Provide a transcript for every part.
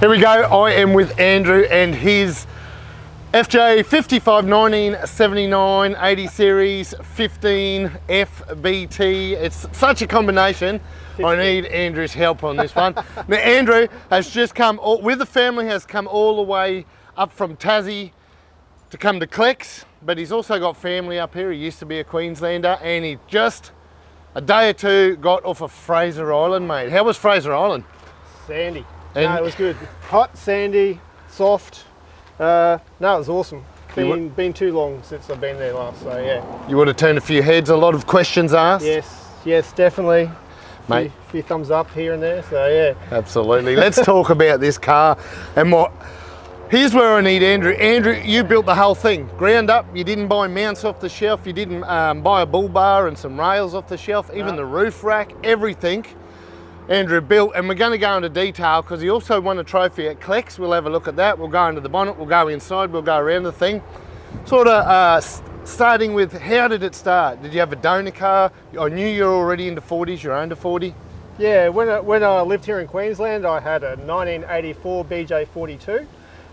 Here we go, I am with Andrew and his FJ55 1979 80 series 15 FBT. It's such a combination. 50. I need Andrew's help on this one. Now Andrew has just come, with the family, has come all the way up from Tassie to come to Clex, but he's also got family up here. He used to be a Queenslander and he just a day or two got off of Fraser Island, mate. How was Fraser Island? Sandy. No, it was good. Hot, sandy, soft. No, it was awesome. Been too long since I've been there last, so yeah. You would have turned a few heads, a lot of questions asked? Yes, definitely. Mate. A few thumbs up here and there, so yeah. Absolutely. Let's talk about this car and what. Here's where I need Andrew. Andrew, you built the whole thing, ground up. You didn't buy mounts off the shelf. You didn't buy a bull bar and some rails off the shelf, even the roof rack, everything. Andrew built, and we're going to go into detail because he also won a trophy at Clex. We'll have a look at that. We'll go into the bonnet, we'll go inside, we'll go around the thing. Sort of starting with, how did it start? Did you have a donor car? I knew you were already into 40s, you're under 40. Yeah, when I lived here in Queensland, I had a 1984 BJ42.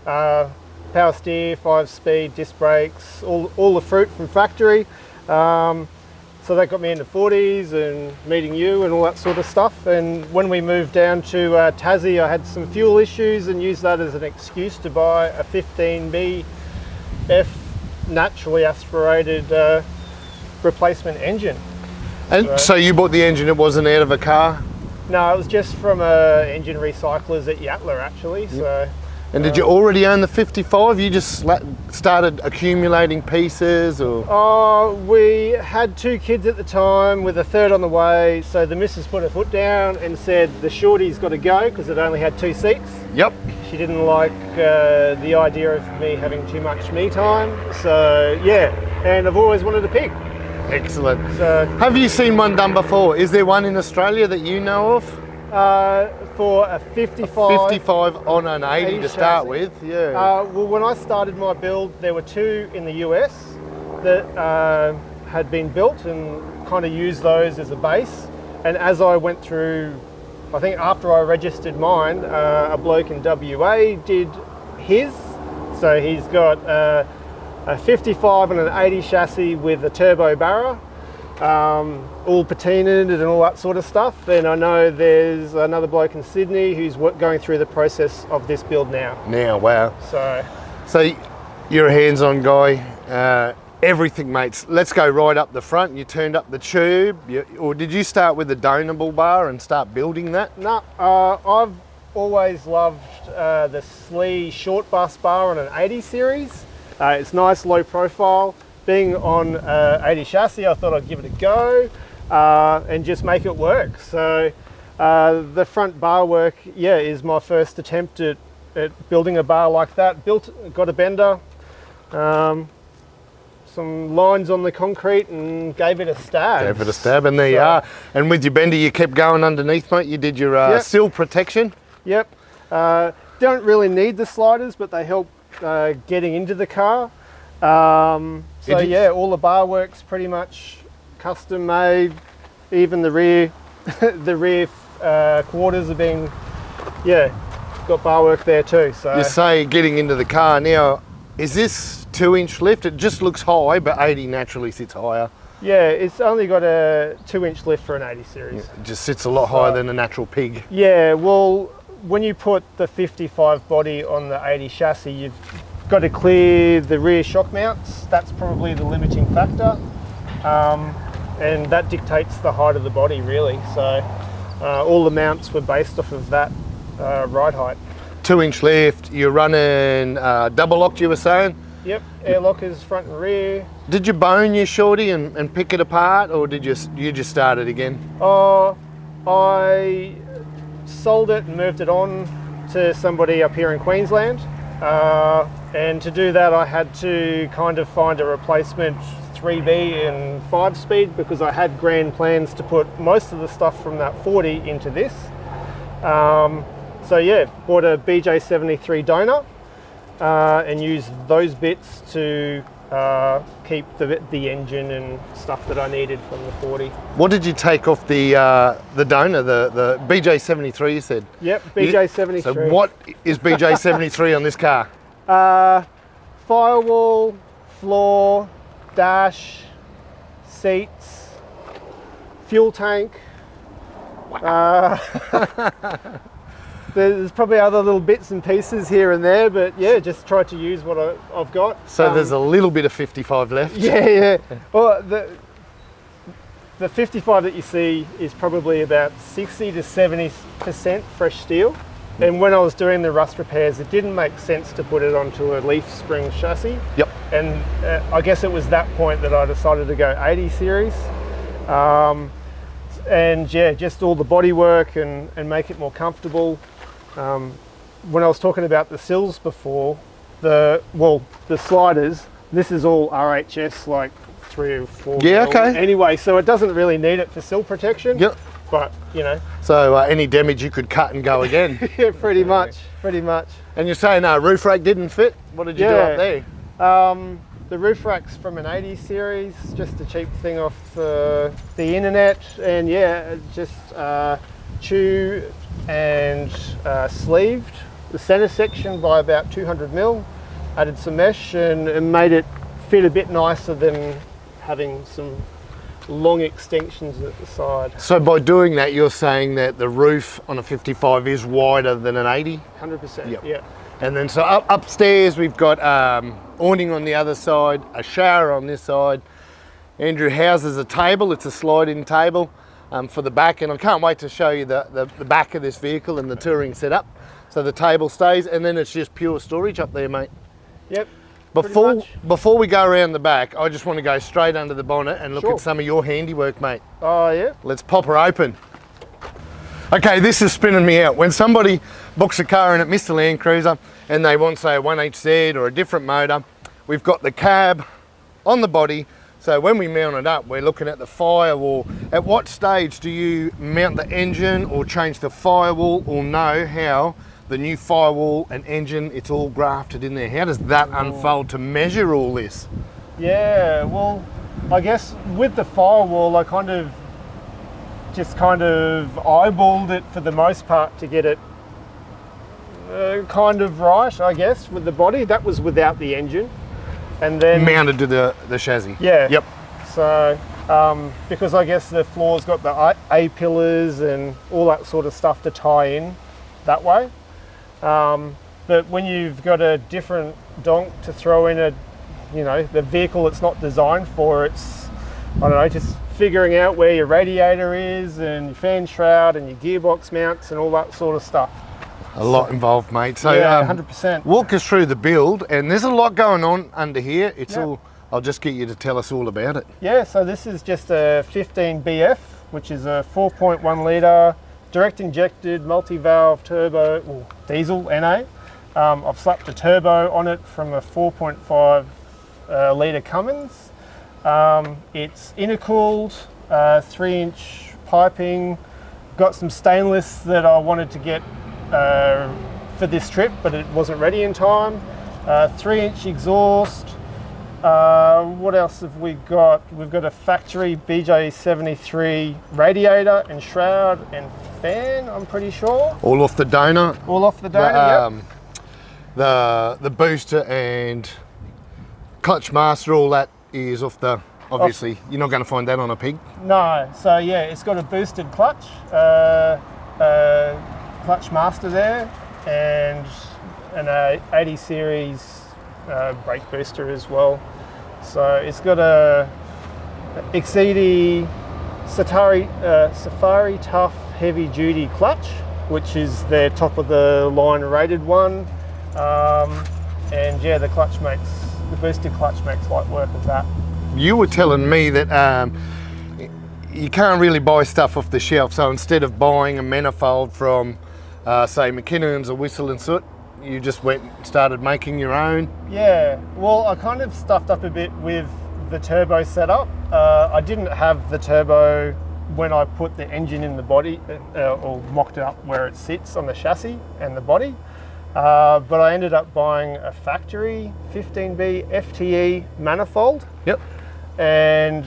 Power steer, 5-speed, disc brakes, all the fruit from factory. So that got me into 40s and meeting you and all that sort of stuff. And when we moved down to Tassie, I had some fuel issues and used that as an excuse to buy a 15B F naturally aspirated replacement engine. And so you bought the engine, it wasn't out of a car? No, it was just from engine recyclers at Yatla actually. So. And did you already own the 55? You just started accumulating pieces, or? Oh, we had 2 kids at the time with a third on the way. So the missus put her foot down and said the shorty's got to go because it only had 2 seats. Yep. She didn't like the idea of me having too much me time. So yeah, and I've always wanted a pig. Excellent. So, have you seen one done before? Is there one in Australia that you know of? For a 55. A 55 on an 80 to start with, yeah. Well, when I started my build, there were 2 in the US that had been built and kind of used those as a base. And as I went through, I think after I registered mine, a bloke in WA did his. So he's got a 55 and an 80 chassis with a turbo barra. All patinaed and all that sort of stuff. And I know there's another bloke in Sydney who's going through the process of this build now. Wow. So you're a hands-on guy. Everything, mates. Let's go right up the front. You turned up the tube, or did you start with the donable bar and start building that? No, I've always loved the Slee short bus bar on an 80 series. It's nice, low profile. Being on 80 chassis, I thought I'd give it a go and just make it work. So the front bar work, is my first attempt at building a bar like that. Got a bender, some lines on the concrete and gave it a stab. And there you are. And with your bender, you kept going underneath, mate. You did your sill protection. Yep. Don't really need the sliders, but they help getting into the car. So yeah, all the bar work's pretty much custom made. Even the rear, quarters are being, got bar work there too. So you say getting into the car now. Is this 2-inch lift? It just looks high, but 80 naturally sits higher. Yeah, it's only got a 2-inch lift for an 80 series. It just sits a lot higher than a natural pig. Yeah, well, when you put the 55 body on the 80 chassis, you've got to clear the rear shock mounts. That's probably the limiting factor, and that dictates the height of the body really. So all the mounts were based off of that ride height. 2-inch lift, you're running double locked, you were saying? Yep, air lockers front and rear. Did you bone your shorty and pick it apart, or did you just start it again? I sold it and moved it on to somebody up here in Queensland. And to do that, I had to kind of find a replacement 3B and 5-speed because I had grand plans to put most of the stuff from that 40 into this. So yeah, bought a BJ73 donor and used those bits to keep the engine and stuff that I needed from the 40. What did you take off the donor, the BJ73 you said? Yep, BJ73. So what is BJ73 on this car? Firewall, floor, dash, seats, fuel tank. There's probably other little bits and pieces here and there, but yeah, just try to use what I've got. So there's a little bit of 55 left. Yeah. Well, the 55 that you see is probably about 60 to 70% fresh steel. And when I was doing the rust repairs, it didn't make sense to put it onto a leaf spring chassis. Yep. And I guess it was that point that I decided to go 80 series. And yeah, just all the body work and make it more comfortable. When I was talking about the sills before, the sliders, this is all RHS, like 3 or 4 Yeah, okay. Anyway, so it doesn't really need it for sill protection. Yep. But, you know. So any damage you could cut and go again. Yeah, pretty much. And you're saying roof rack didn't fit? What did you do up there? The roof rack's from an 80 series, just a cheap thing off the internet, and yeah, just chew and sleeved the center section by about 200 mil, added some mesh and made it fit a bit nicer than having some long extensions at the side. So by doing that, you're saying that the roof on a 55 is wider than an 80? 100%, Yep. yeah. And then so upstairs we've got awning on the other side, a shower on this side. Andrew houses a table, it's a slide-in table for the back, and I can't wait to show you the back of this vehicle and the touring setup. So the table stays, and then it's just pure storage up there, mate. Yep. Before we go around the back, I just want to go straight under the bonnet and look Sure. at some of your handiwork, mate. Oh, yeah. Let's pop her open. Okay, this is spinning me out. When somebody books a car in at Mr. Landcruiser and they want, say, a 1HZ or a different motor, we've got the cab on the body. So when we mount it up, we're looking at the firewall. At what stage do you mount the engine or change the firewall, or know how the new firewall and engine, it's all grafted in there? How does that unfold to measure all this? Yeah, well, I guess with the firewall, I kind of eyeballed it for the most part to get it kind of right, I guess, with the body. That was without the engine. And then Mounted to the chassis. Yeah. Yep. So, because I guess the floor's got the A-pillars and all that sort of stuff to tie in that way. But when you've got a different donk to throw in the vehicle it's not designed for, it's, I don't know, just figuring out where your radiator is and your fan shroud and your gearbox mounts and all that sort of stuff. A lot involved, mate. So yeah, 100%. Walk us through the build, and there's a lot going on under here. It's Yep. all, I'll just get you to tell us all about it. Yeah, so this is just a 15BF, which is a 4.1 litre direct injected multi-valve turbo, well, diesel NA. I've slapped a turbo on it from a 4.5 litre Cummins. It's intercooled, 3-inch piping. Got some stainless that I wanted to get for this trip, but it wasn't ready in time. 3-inch exhaust. What else have we got? We've got a factory BJ73 radiator and shroud and fan, I'm pretty sure. All off the donor. All off the donor, yep. The booster and clutch master, all that is off the, obviously, you're not going to find that on a pig. No, so yeah, it's got a boosted clutch, clutch master there, and an 80 series brake booster as well. So it's got a Exceedi Safari Tough heavy duty clutch, which is their top of the line rated one. And yeah, the boosted clutch makes light work of that. You were telling me that you can't really buy stuff off the shelf, so instead of buying a manifold from say McKinnon's or Whistle and Soot, you just went and started making your own? Yeah, well, I kind of stuffed up a bit with the turbo setup. I didn't have the turbo when I put the engine in the body or mocked it up where it sits on the chassis and the body. But I ended up buying a factory 15B FTE manifold. Yep. And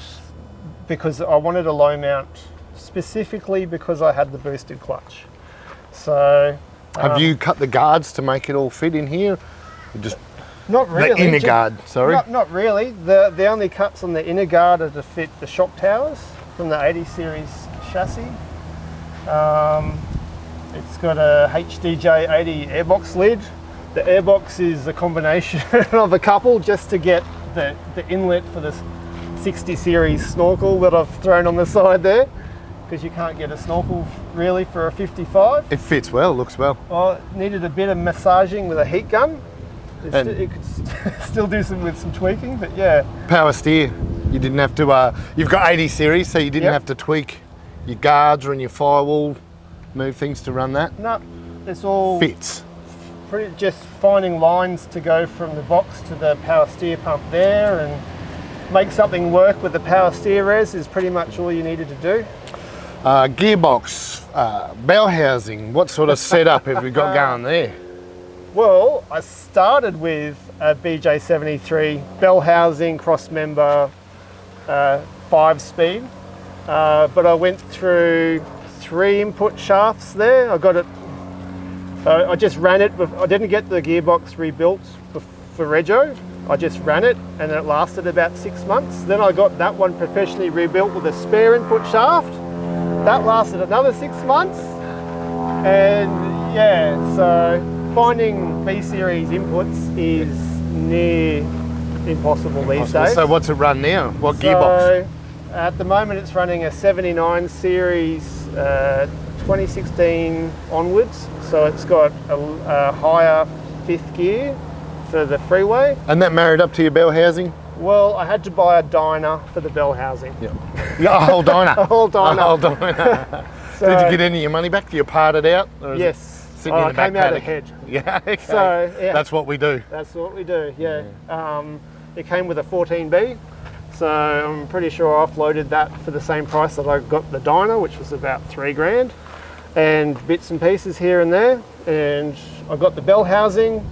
because I wanted a low mount, specifically because I had the boosted clutch. So have you cut the guards to make it all fit in here? Just not really. The inner guard, sorry. Not really. The only cuts on the inner guard are to fit the shock towers from the 80 series chassis. It's got a HDJ80 airbox lid. The airbox is a combination of a couple just to get the inlet for the 60 series snorkel that I've thrown on the side there, because you can't get a snorkel really for a 55. It fits well, looks well. Well, it needed a bit of massaging with a heat gun. It could still do with some tweaking, but yeah. Power steer. You didn't have to, you've got 80 series, so you didn't have to tweak your guards or in your firewall, move things to run that. No, it's all fits. Pretty just finding lines to go from the box to the power steer pump there and make something work with the power steer res is pretty much all you needed to do. Gearbox, bell housing, what sort of setup have we got going there? Well, I started with a BJ73 bell housing cross member 5-speed, but I went through 3 input shafts there. I got it. I just ran it. I didn't get the gearbox rebuilt for Rego. I just ran it, and it lasted about 6 months. Then I got that one professionally rebuilt with a spare input shaft. That lasted another 6 months, and yeah, so finding B series inputs is near impossible these days. So what's it run now? What gearbox? At the moment it's running a 79 series 2016 onwards, so it's got a higher 5th gear for the freeway. And that married up to your bell housing? Well, I had to buy a dyno for the bell housing. Yeah, a whole dyno. A whole dyno. A whole dyno. So, did you get any of your money back? Did you part it out? Or yes. Sitting in the back came out paddock? ahead. Yeah, okay. So, yeah. That's what we do. That's what we do, yeah. It came with a 14B, so I'm pretty sure I offloaded that for the same price that I got the dyno, which was about $3,000, and bits and pieces here and there. And I got the bell housing,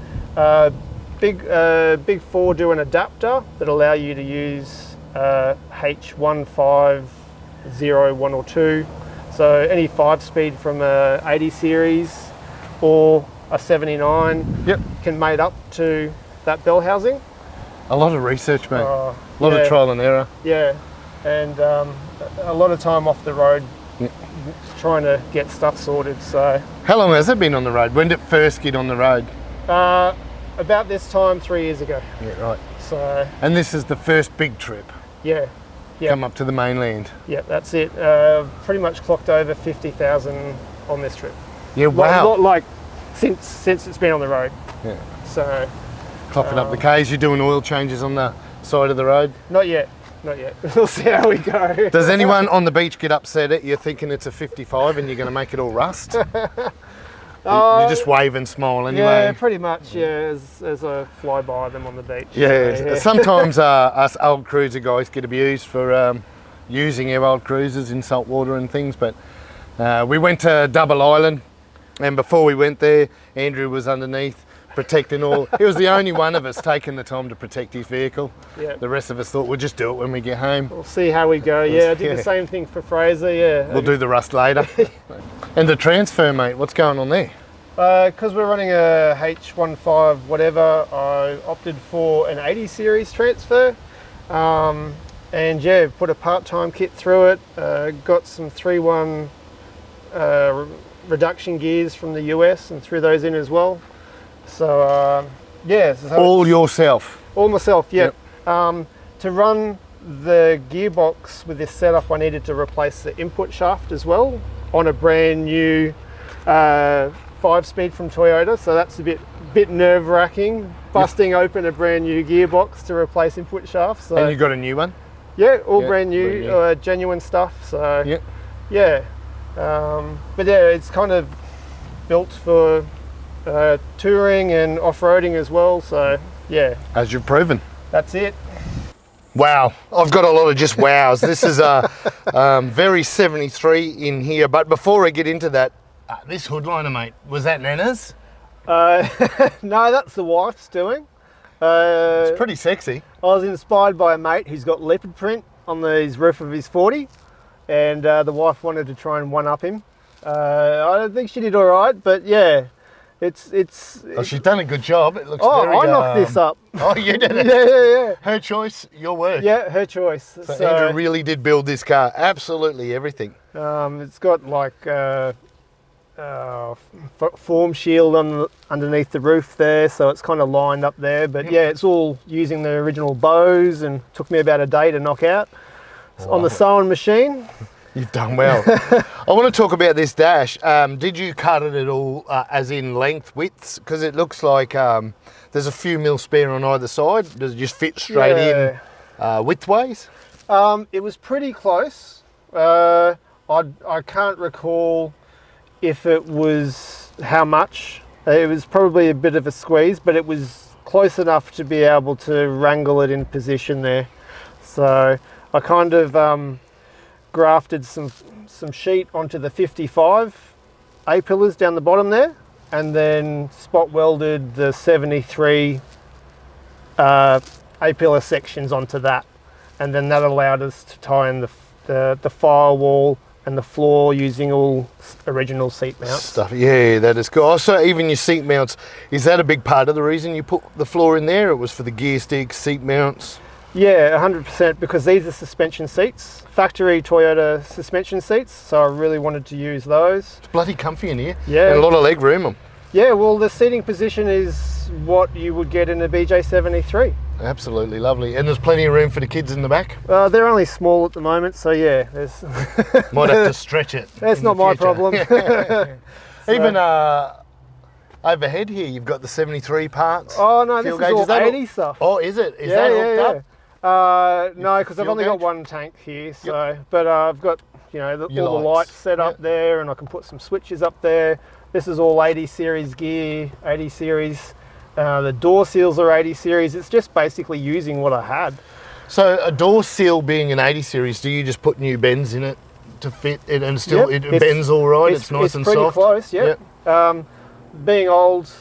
big 4 do an adapter that allow you to use H150, 1 or 2. So any 5-speed from a 80 series or a 79 can mate up to that bell housing. A lot of research, mate. A lot of trial and error. Yeah, and a lot of time off the road trying to get stuff sorted. So how long has it been on the road? When did it first get on the road? About this time 3 years ago. Yeah, right. So and this is the first big trip. Yeah. Come up to the mainland. Yeah, that's it. Pretty much clocked over 50,000 on this trip. Yeah, wow. Like since it's been on the road. Yeah. So clocking up the Ks. You're doing oil changes on the side of the road? Not yet. Not yet. We'll see how we go. Does anyone on the beach get upset at you thinking it's a 55 and you're going to make it all rust? You just wave and smile anyway. Yeah, pretty much. Yeah, as I fly by them on the beach. Yeah. So, yeah. Sometimes us old cruiser guys get abused for using our old cruisers in salt water and things. But we went to Double Island, and before we went there, Andrew was underneath protecting all. He was the only one of us taking the time to protect his vehicle. Yeah. The rest of us thought we'll just do it when we get home. We'll see how we go. Yeah, I did the same thing for Fraser. Yeah. We'll do the rust later. And the transfer, mate, what's going on there? Because we're running a H15 whatever, I opted for an 80 series transfer. And yeah, put a part-time kit through it. Got some 3-1 reduction gears from the US and threw those in as well. So yeah. So all yourself? All myself, yeah. Yep. To run the gearbox with this setup, I needed to replace the input shaft as well on a brand new 5-speed from Toyota. So that's a bit nerve-wracking, busting open a brand new gearbox to replace input shafts. So, and you got a new one? Yeah, all brand new. Genuine stuff. So yeah. But yeah, it's kind of built for touring and off-roading as well, so yeah. As you've proven. That's it. Wow, I've got a lot of just wows. This is a very 73 in here, but before I get into that, this hood liner, mate, was that Nana's? No, that's the wife's doing. It's pretty sexy. I was inspired by a mate who's got leopard print on his roof of his 40, and the wife wanted to try and one-up him. I don't think she did all right, but yeah, it's She's done a good job. It looks oh, very... I knocked this up. Oh, you did it? Yeah. Her choice, your work. Yeah, her choice. So Andrew really did build this car. Absolutely everything. It's got like form shield underneath the roof there, so it's kind of lined up there. But yeah, it's all using the original bows, and took me about a day to knock out on the sewing machine. You've done well. I want to talk about this dash. Did you cut it at all, as in length, widths? Because it looks like there's a few mil spare on either side. Does it just fit straight in widthways? It was pretty close. I can't recall if it was how much. It was probably a bit of a squeeze, but it was close enough to be able to wrangle it in position there. So I kind of grafted some sheet onto the 55 A-pillars down the bottom there, and then spot welded the 73 A-pillar sections onto that, and then that allowed us to tie in the firewall and the floor using all original seat mounts. Stuff. Yeah, that is cool. Also, even your seat mounts, is that a big part of the reason you put the floor in there? It was for the gear sticks, seat mounts? Yeah, 100%, because these are suspension seats, factory Toyota suspension seats, so I really wanted to use those. It's bloody comfy in here. Yeah. And a lot of leg room. Yeah, well, the seating position is what you would get in a BJ73. Absolutely lovely. And there's plenty of room for the kids in the back? They're only small at the moment, so yeah. Might have to stretch it. That's not my problem. Even overhead here, you've got the 73 parts. Oh no, this is all 80 stuff. Oh, is it? Is that hooked up? No, because I've only got one tank here, so but I've got all the lights set up there, and I can put some switches up there. This is all 80 series gear, 80 series. The door seals are 80 series. It's just basically using what I had. So a door seal being an 80 series, do you just put new bends in it to fit it, and still it bends all right? It's nice and soft. It's pretty close, yep. Being old,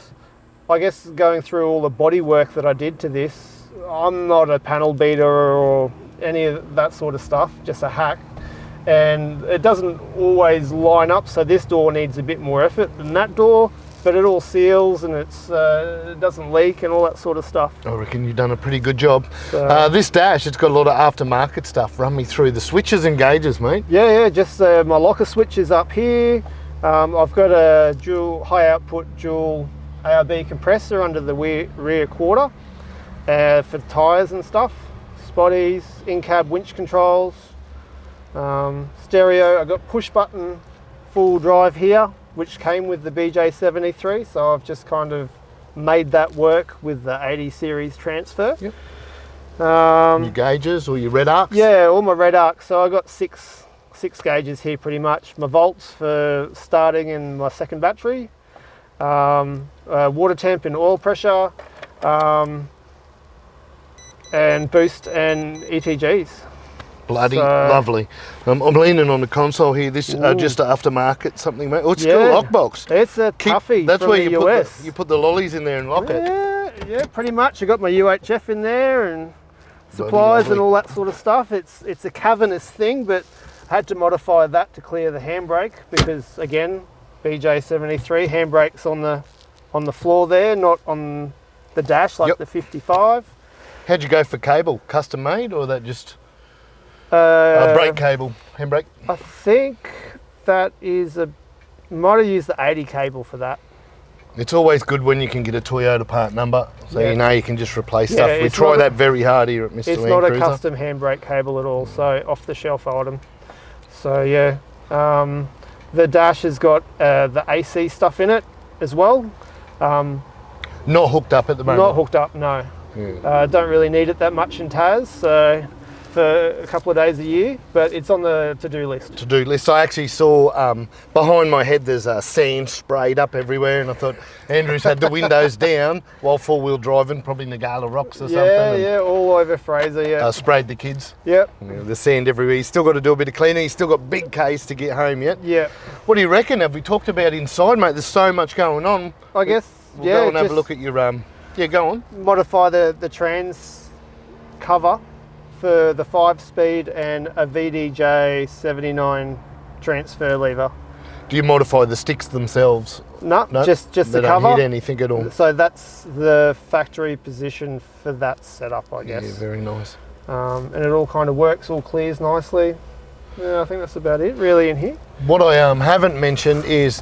I guess going through all the body work that I did to this, I'm not a panel beater or any of that sort of stuff, just a hack. And it doesn't always line up, so this door needs a bit more effort than that door, but it all seals and it doesn't leak and all that sort of stuff. I reckon you've done a pretty good job. So, this dash, it's got a lot of aftermarket stuff. Run me through the switches and gauges, mate. Yeah, just my locker switches up here. I've got a dual high output dual ARB compressor under the rear quarter for tyres and stuff. Spotties, in-cab winch controls, stereo. I've got push button full drive here, which came with the BJ73, so I've just kind of made that work with the 80 series transfer. Yep. Your gauges or your red arcs? Yeah, all my red arcs. So I got six gauges here pretty much. My volts for starting and my second battery, water temp and oil pressure, and boost and ETGs. Bloody lovely. I'm leaning on the console here. This just aftermarket something, mate. Oh, it's still a lockbox. It's a toughie. That's from where the US. you put the lollies in there and lock it. Yeah, pretty much. I got my UHF in there and supplies and all that sort of stuff. It's a cavernous thing, but I had to modify that to clear the handbrake because, again, BJ73 handbrake's on the floor there, not on the dash like the 55. How'd you go for cable? Custom made, or that just brake cable, handbrake? I think that is might have used the 80 cable for that. It's always good when you can get a Toyota part number, so you know you can just replace stuff. We try that very hard here at Mr. Landcruiser. It's not a custom handbrake cable at all, so off the shelf item. So yeah, the dash has got the AC stuff in it as well. Not hooked up at the moment? Not hooked up, no. Yeah. Don't really need it that much in Taz, so for a couple of days a year, but it's on the to-do list. To-do list. I actually saw behind my head there's sand sprayed up everywhere, and I thought Andrew's had the windows down while four-wheel driving, probably Nagala Rocks or something. Yeah, all over Fraser, yeah. Sprayed the kids. Yep. The sand everywhere. He's still got to do a bit of cleaning. He's still got big case to get home yet. Yeah. What do you reckon? Have we talked about inside, mate? There's so much going on. I guess We'll go and have a look at your yeah, go on. Modify the trans cover for the 5-speed and a VDJ 79 transfer lever. Do you modify the sticks themselves? No, just the they cover. don't hit anything at all. So that's the factory position for that setup, I guess. Yeah, very nice. And it all kind of works, all clears nicely. Yeah, I think that's about it really in here. What I haven't mentioned is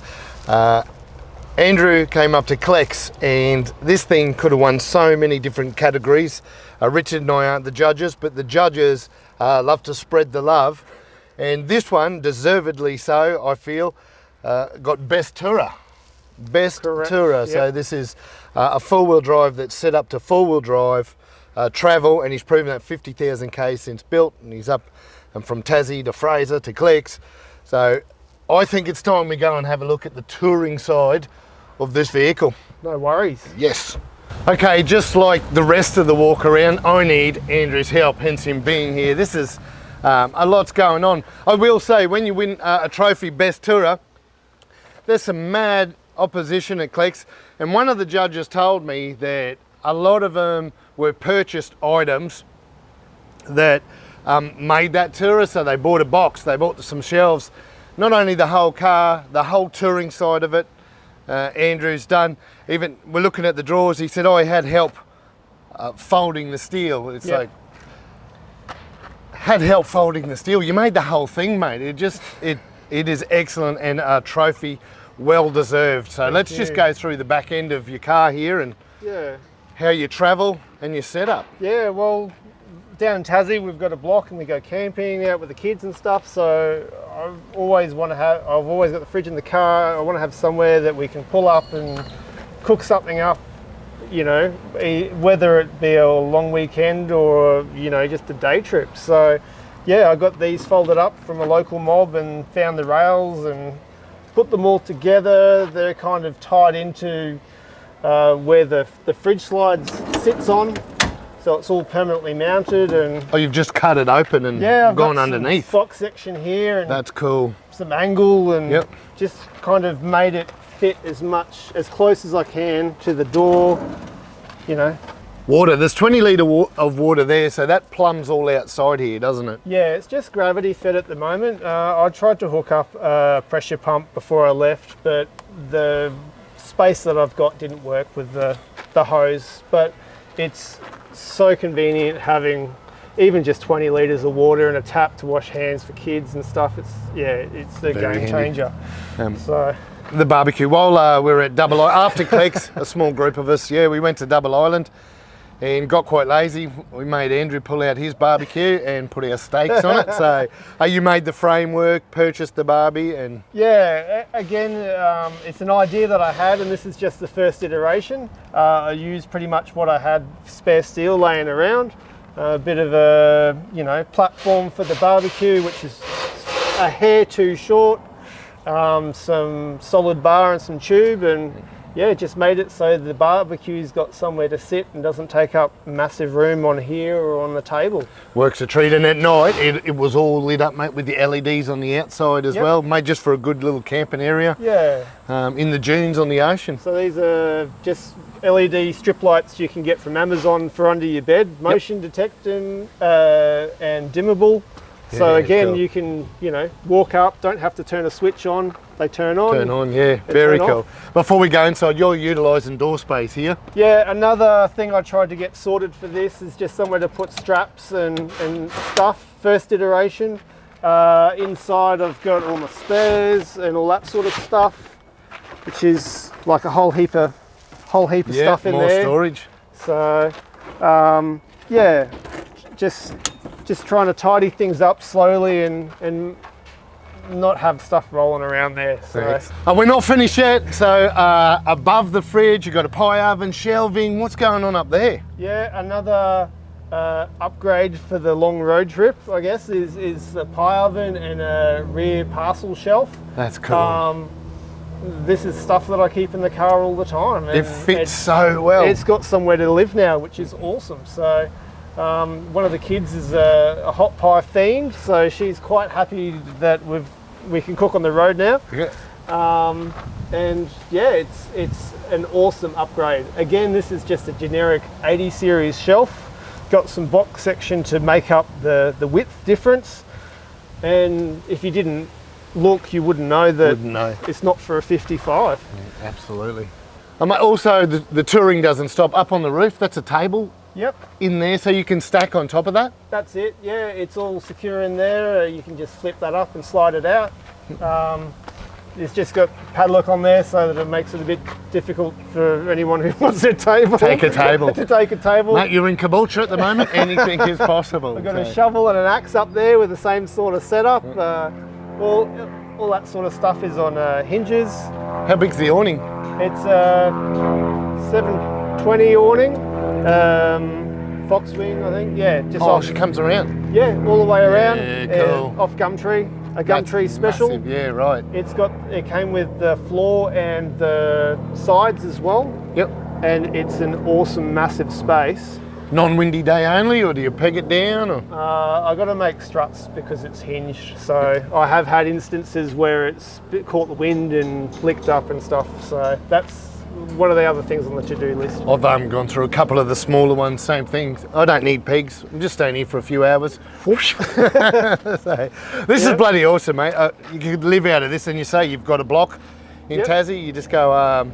Andrew came up to Clex, and this thing could have won so many different categories. Richard and I aren't the judges, but the judges love to spread the love. And this one, deservedly so, I feel, got Best Tourer. Best Correct. Tourer. Yep. So this is a four-wheel drive that's set up to four-wheel drive travel, and he's proven that 50,000 Ks since built, and he's up from Tassie to Fraser to Clex. So I think it's time we go and have a look at the touring side of this vehicle. No worries. Yes. Okay, just like the rest of the walk around, I need Andrew's help, hence him being here. This is a lot's going on. I will say, when you win a trophy Best Tourer, there's some mad opposition at Clex, and one of the judges told me that a lot of them were purchased items that made that Tourer. So they bought a box, they bought some shelves, not only the whole car, the whole touring side of it. Andrew's done. Even we're looking at the drawers, he said, I had help folding the steel. It's Yep. like, had help folding the steel. You made the whole thing, mate. It is excellent, and a trophy well deserved. So let's just go through the back end of your car here and Yeah. how you travel and your setup. Yeah, well, down in Tassie we've got a block and we go camping out with the kids and stuff, so I've always got the fridge in the car. I want to have somewhere that we can pull up and cook something up, you know, whether it be a long weekend or, you know, just a day trip. So yeah, I got these folded up from a local mob and found the rails and put them all together. They're kind of tied into where the fridge slide sits on, so it's all permanently mounted. And Oh, you've just cut it open and yeah, I've gone got underneath. some box section here and That's cool. some angle, and Yep. just kind of made it fit as close as I can to the door, you know. Water, there's 20 litre of water there, so that plumbs all outside here, doesn't it? Yeah, it's just gravity fed at the moment. I tried to hook up a pressure pump before I left, but the space that I've got didn't work with the hose. But it's so convenient having even just 20 litres of water and a tap to wash hands for kids and stuff. It's a Very game handy. changer. So The barbecue, while we were at Double Island, after Clex, a small group of us, we went to Double Island and got quite lazy. We made Andrew pull out his barbecue and put our steaks on it. So you made the framework, purchased the barbie, and yeah, again, it's an idea that I had, and this is just the first iteration. I used pretty much what I had spare steel laying around, a bit of a, you know, platform for the barbecue, which is a hair too short, some solid bar and some tube, and yeah, just made it so the barbecue's got somewhere to sit and doesn't take up massive room on here or on the table. works a treat. And at night, it was all lit up, mate, with the LEDs on the outside as Yep. well, made just for a good little camping area. Yeah. In the dunes on the ocean. So these are just LED strip lights you can get from Amazon for under your bed, motion detecting and dimmable. So Yeah, again, cool. you can, you know, walk up, don't have to turn a switch on, they turn on. Turn on, yeah, very turn cool. off. Before we go inside, you're utilising door space here. Yeah, another thing I tried to get sorted for this is just somewhere to put straps and stuff. First iteration. Inside I've got all my spares and all that sort of stuff, which is like a whole heap of stuff in more there. storage. So yeah, just trying to tidy things up slowly and not have stuff rolling around there. So Thanks. We're not finished yet. So above the fridge, you've got a pie oven, shelving. What's going on up there? yeah, another upgrade for the long road trip, I guess, is a pie oven and a rear parcel shelf. That's cool. This is stuff that I keep in the car all the time. It fits so well. It's got somewhere to live now, which is awesome. So one of the kids is a hot pie fiend, so she's quite happy that we can cook on the road now. Yeah. And yeah, it's an awesome upgrade. Again, this is just a generic 80 series shelf. Got some box section to make up the width difference. And if you didn't look, you wouldn't know that it's not for a 55. Yeah, absolutely. Also, the touring doesn't stop up on the roof. That's a table. Yep. In there, so you can stack on top of that. That's it. Yeah, it's all secure in there. You can just flip that up and slide it out. It's just got padlock on there, so that it makes it a bit difficult for anyone who wants a table. Take a table. To take a table. Mate, you're in Caboolture at the moment. Anything is possible. We've got a shovel and an axe up there with the same sort of setup. All that sort of stuff is on hinges. How big's the awning? It's a 720 awning, Foxwing, I think. Yeah, just off. She comes around. Yeah, all the way around. Yeah, cool. Off Gumtree, a Gumtree special. Massive, yeah, right. It came with the floor and the sides as well. Yep. And it's an awesome, massive space. Non-windy day only, or do you peg it down? Or? I got to make struts because it's hinged. So I have had instances where it's caught the wind and flicked up and stuff. So that's one of the other things on the to-do list. I've gone through a couple of the smaller ones, same thing. I don't need pegs. I'm just staying here for a few hours. So, this is bloody awesome, mate. You could live out of this, and you say you've got a block in Tassie. You just go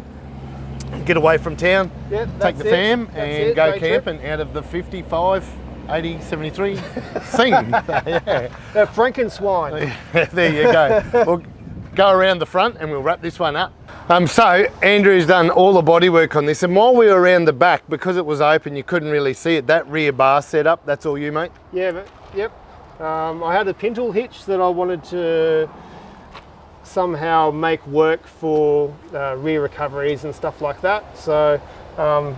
get away from town, take the fam, and go camping out of the 55, 80, 73 thing. Yeah. Frankenswine. There you go. We'll go around the front and we'll wrap this one up. So Andrew's done all the bodywork on this, and while we were around the back, because it was open, you couldn't really see it. That rear bar setup, that's all you, mate? Yeah, yep. I had a pintle hitch that I wanted to somehow make work for rear recoveries and stuff like that. So down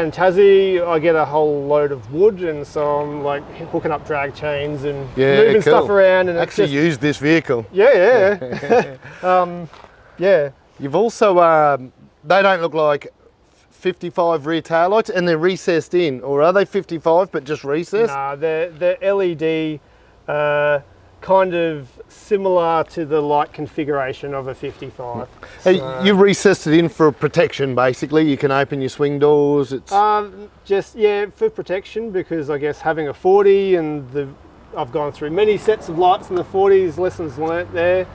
in Tassie, I get a whole load of wood, and so I'm like hooking up drag chains and moving stuff around. And actually used this vehicle. Yeah. Yeah. You've also, they don't look like 55 rear taillights, and they're recessed in, or are they 55 but just recessed? Nah, they're LED, kind of similar to the light configuration of a 55. So, you recessed it in for protection, basically. You can open your swing doors. It's just for protection, because I guess having a 40 and I've gone through many sets of lights in the 40s, lessons learnt there.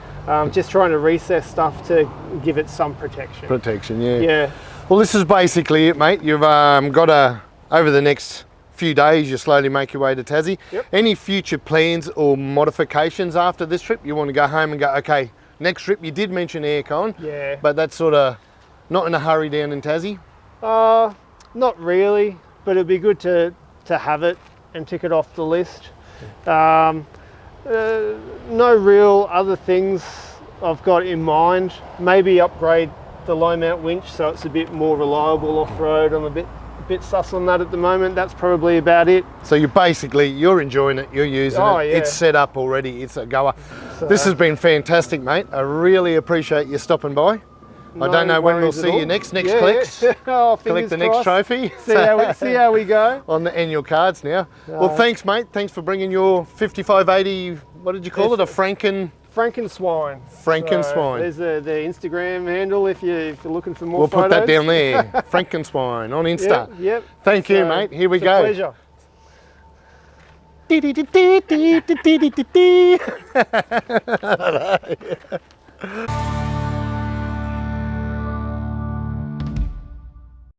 Just trying to recess stuff to give it some protection. Protection, yeah. Yeah. Well, this is basically it, mate. You've got over the next few days, you slowly make your way to Tassie. Yep. Any future plans or modifications after this trip? You want to go home and go, okay, next trip, you did mention aircon. Yeah. But that's sort of not in a hurry down in Tassie? Not really, but it'd be good to have it and tick it off the list. No real other things I've got in mind. Maybe upgrade the low mount winch so it's a bit more reliable off-road. I'm a bit sus on that at the moment. That's probably about it. So you're enjoying it, you're using it. Yeah. It's set up already, it's a goer. So, this has been fantastic, mate. I really appreciate you stopping by. I don't know when we'll see you next collects. Yeah. Oh, collect the next trophy. See how we go. On the annual cards now. Well, thanks, mate. Thanks for bringing your 5580, what did you call it? A Frankenswine. Frankenswine. There's the Instagram handle if you're looking for more We'll photos. put that down there. Frankenswine on Insta. Yep. Thank you, mate. Here we go. Pleasure.